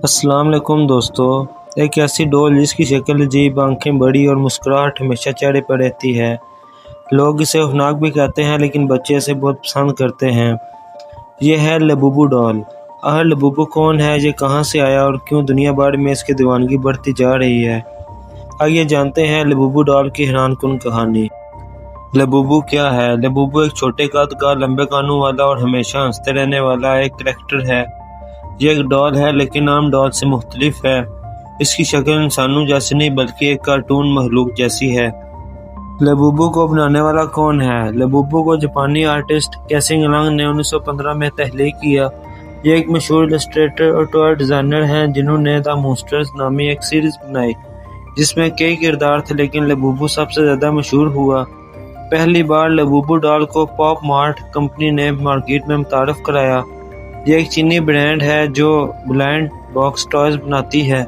السلام علیکم دوستو، ایک ایسی ڈول جس کی شکل عجیب، آنکھیں بڑی اور مسکراہٹ ہمیشہ چہرے پر رہتی ہے۔ لوگ اسے خوفناک بھی کہتے ہیں لیکن بچے اسے بہت پسند کرتے ہیں۔ یہ ہے لبوبو ڈول۔ آخر لبوبو کون ہے، یہ کہاں سے آیا اور کیوں دنیا بھر میں اس کی دیوانگی بڑھتی جا رہی ہے؟ آئیے جانتے ہیں لبوبو ڈول کی حیران کن کہانی۔ لبوبو کیا ہے؟ لبوبو ایک چھوٹے قد کا، لمبے کانوں والا اور ہمیشہ ہنستے رہنے والا ایک کریکٹر ہے۔ یہ ایک ڈول ہے لیکن عام ڈول سے مختلف ہے۔ اس کی شکل انسانوں جیسی نہیں بلکہ ایک کارٹون مخلوق جیسی ہے۔ لبوبو کو بنانے والا کون ہے؟ لبوبو کو جاپانی آرٹسٹ کیسنگ لانگ نے 1915 میں تخلیق کیا۔ یہ ایک مشہور السٹریٹر اور ٹوائے ڈیزائنر ہیں جنہوں نے دی مونسٹرز نامی ایک سیریز بنائی جس میں کئی کردار تھے لیکن لبوبو سب سے زیادہ مشہور ہوا۔ پہلی بار لبوبو ڈال کو پاپ مارٹ کمپنی نے مارکیٹ میں متعارف کرایا۔ یہ ایک چینی برانڈ ہے جو بلائنڈ باکس ٹوائز بناتی ہے۔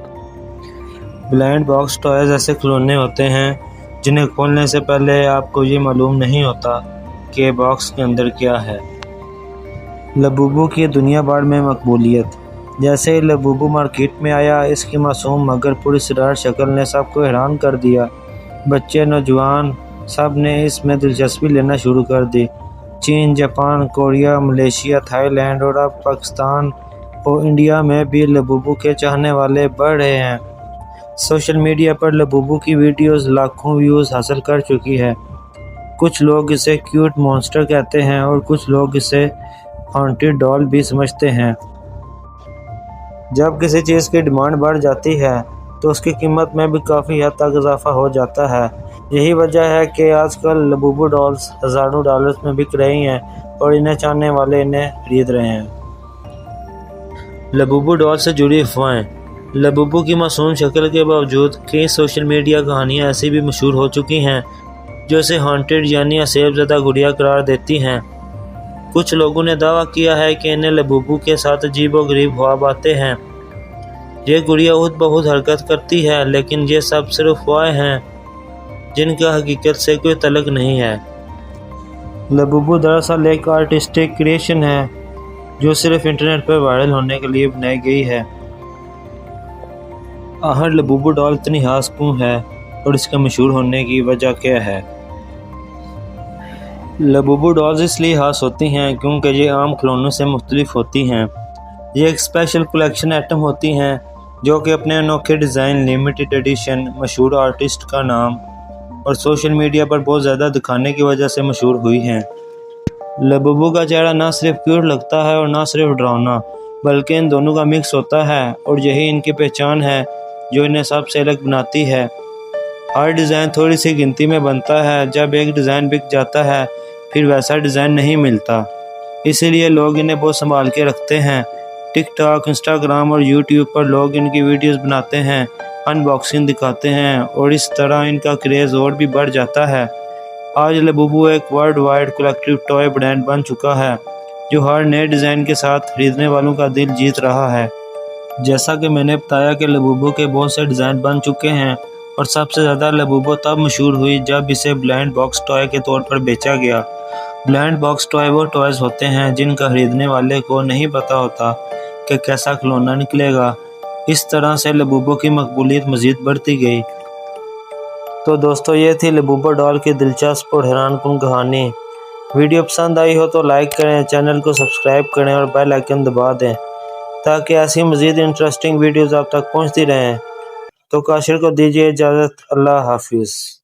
بلائنڈ باکس ٹوائز ایسے کھلونے ہوتے ہیں جنہیں کھولنے سے پہلے آپ کو یہ معلوم نہیں ہوتا کہ باکس کے اندر کیا ہے۔ لبوبو کی دنیا بھر میں مقبولیت۔ جیسے ہی لبوبو مارکیٹ میں آیا، اس کی معصوم مگر پراسرار شکل نے سب کو حیران کر دیا۔ بچے، نوجوان، سب نے اس میں دلچسپی لینا شروع کر دی۔ چین، Japan, Korea, Malaysia, Thailand اور اب پاکستان اور انڈیا میں بھی لبوبو کے چاہنے والے بڑھ رہے ہیں۔ سوشل میڈیا پر لبوبو کی ویڈیوز لاکھوں ویوز حاصل کر چکی ہے۔ کچھ لوگ اسے کیوٹ مونسٹر کہتے ہیں اور کچھ لوگ اسے ہانٹڈ ڈول بھی سمجھتے ہیں۔ جب کسی چیز کی ڈیمانڈ بڑھ جاتی ہے تو اس کی قیمت میں بھی کافی حد تک اضافہ ہو جاتا ہے۔ یہی وجہ ہے کہ آج کل لبوبو ڈالز ہزاروں ڈالرز میں بک رہی ہیں اور انہیں چاہنے والے انہیں خرید رہے ہیں۔ لبوبو ڈال سے جڑی افواہیں۔ لبوبو کی معصوم شکل کے باوجود کئی سوشل میڈیا کہانیاں ایسی بھی مشہور ہو چکی ہیں جو اسے ہانٹڈ یعنی عذاب زدہ گڑیا قرار دیتی ہیں۔ کچھ لوگوں نے دعویٰ کیا ہے کہ انہیں لبوبو کے ساتھ عجیب و غریب خواب آتے ہیں۔ یہ گڑیا خود بخود حرکت کرتی ہے لیکن یہ سب صرف افواہیں ہیں جن کا حقیقت سے کوئی تعلق نہیں ہے۔ لبوبو دراصل ایک آرٹسٹک کریشن ہے جو صرف انٹرنیٹ پر وائرل ہونے کے لیے بنائی گئی ہے۔ آخر لبوبو ڈال اتنی خاص کیوں ہے اور اس کے مشہور ہونے کی وجہ کیا ہے؟ لبوبو ڈالز اس لیے خاص ہوتی ہیں کیونکہ یہ عام کھلونوں سے مختلف ہوتی ہیں۔ یہ ایک اسپیشل کلیکشن آئٹم ہوتی ہیں جو کہ اپنے انوکھے ڈیزائن، لمیٹڈ ایڈیشن، مشہور آرٹسٹ کا نام اور سوشل میڈیا پر بہت زیادہ دکھانے کی وجہ سے مشہور ہوئی ہیں۔ لبوبو کا چہرہ نہ صرف کیوٹ لگتا ہے اور نہ صرف ڈراؤنا بلکہ ان دونوں کا مکس ہوتا ہے اور یہی ان کی پہچان ہے جو انہیں سب سے الگ بناتی ہے۔ ہر ڈیزائن تھوڑی سی گنتی میں بنتا ہے۔ جب ایک ڈیزائن بک جاتا ہے پھر ویسا ڈیزائن نہیں ملتا، اسی لیے لوگ انہیں بہت سنبھال کے رکھتے ہیں۔ ٹک ٹاک، انسٹاگرام اور یوٹیوب پر لوگ ان کی ویڈیوز بناتے ہیں، ان باکسنگ دکھاتے ہیں اور اس طرح ان کا کریز اور بھی بڑھ جاتا ہے۔ آج لبوبو ایک world wide collective toy brand بن چکا ہے جو ہر نئے ڈیزائن کے ساتھ خریدنے والوں کا دل جیت رہا ہے۔ جیسا کہ میں نے بتایا کہ لبوبو کے بہت سے ڈیزائن بن چکے ہیں اور سب سے زیادہ لبوبو تب مشہور ہوئی جب اسے بلائنڈ باکس ٹوائے کے طور پر بیچا گیا۔ بلائنڈ باکس ٹوائے وہ ٹوائز ہوتے ہیں جن کا خریدنے والے کو نہیں پتا ہوتا کہ کیسا کھلونا نکلے گا۔ اس طرح سے لبوبو کی مقبولیت مزید بڑھتی گئی۔ تو دوستو، یہ تھی لبوبو ڈال کی دلچسپ اور حیران کن کہانی۔ ویڈیو پسند آئی ہو تو لائک کریں، چینل کو سبسکرائب کریں اور بیل آئیکن دبا دیں تاکہ ایسی مزید انٹرسٹنگ ویڈیوز آپ تک پہنچتی رہیں۔ تو کاشر کو دیجیے اجازت۔ اللہ حافظ۔